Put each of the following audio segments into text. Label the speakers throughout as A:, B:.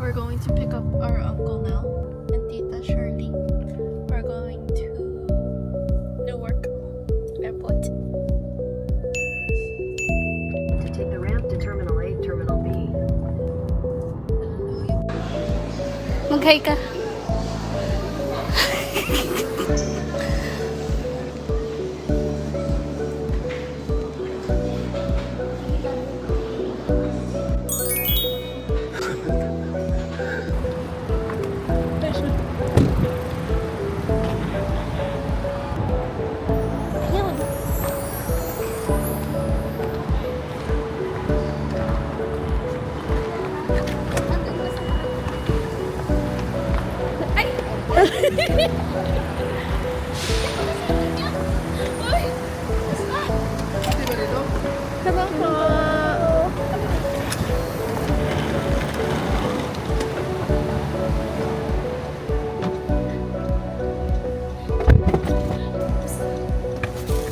A: We're going to pick up our Uncle Nell and Tita Shirley. We're going to Newark Airport.
B: To take the ramp to Terminal A, Terminal B.
A: Mag-hi ka. Sabang po.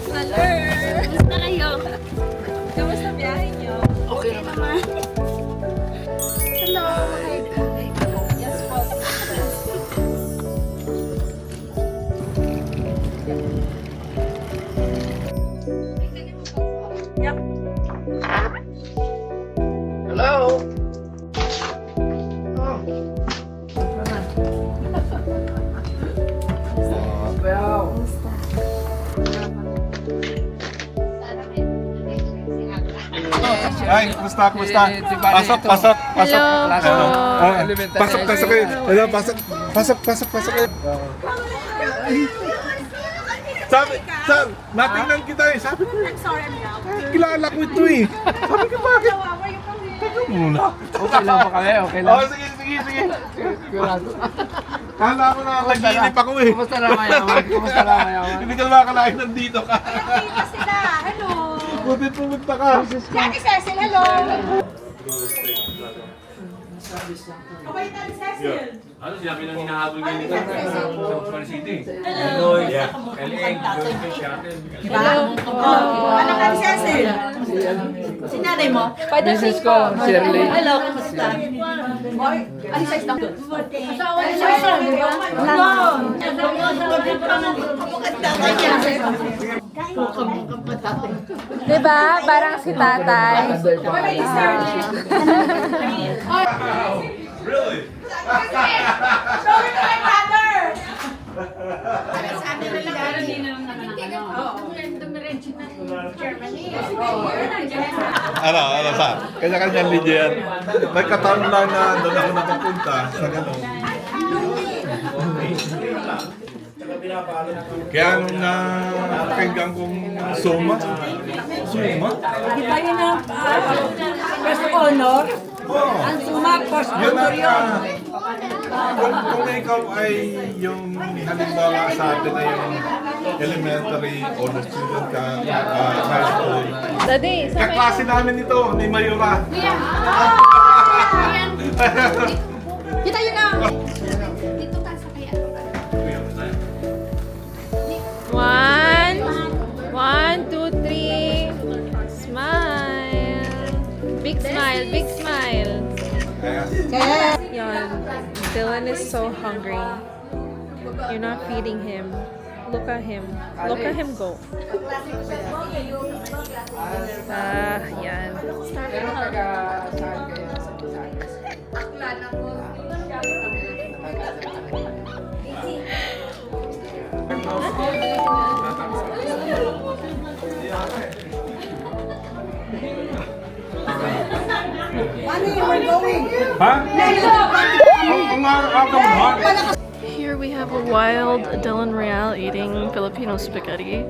A: Hello! Kamusta kayo? Kamusta biyahe niyo? Okay naman. Hello! Yes po.
C: Hello?
D: Ay, kumusta? Pasok.
A: Hello po.
D: Pasok kayo. Hello, pasok kayo. Sabi, natingnan kita eh. Sabi ko, kilala ko ito eh. Sabi ko, bakit? Teka muna.
C: Okay lang pa kami, okay lang.
D: Oh, sige. Kala ko na nag-iinip ako eh.
C: Kumusta na mayaman?
D: Hindi ka makakalain nandito ka.
E: Nakita sila. Hello.
D: Butit pumunta ka.
E: Jackie Cecil, hello. Kabaitan Cecil.
F: Ano siya pinang hinahabol ngayon nito sa Oxford City? Hello. Yeah. Eling,
E: Ano ka ni Cecil? Si nanay mo?
C: Mrs. ko, Shirley.
E: Hello, kamusta? Ano sa isang? Asawa ni Cecil, di ba?
A: Diba? Parang si tatay.
D: Really?
E: Show it to my brother!
D: Ano, sa? Kanya-kanyang linya yan. Nagkataon lang na doon ako nakapunta sa gano'n. Kaya nung napakinggan kong Suma?
E: Di ba yun ang first honor?
D: Oo.
E: Ang suma, first
D: Yun
E: honor yun.
D: kung ikaw ay yung halimbawa sa atin ay yung elementary or the student ka, high school.
A: Daddy,
D: Kaklase namin ito, ni Mayura.
E: Kita yun na!
A: One, two, three. Smile. Big smile. Yan. Dylan is so hungry. You're not feeding him. Look at him go. Yan. Here we have a wild Dylan Real eating Filipino spaghetti.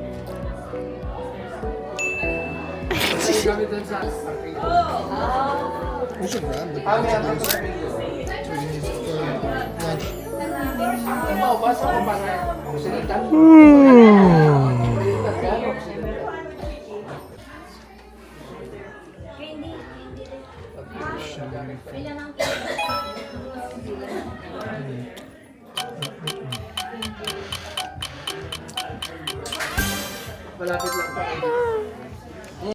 C: Malapit lang pa.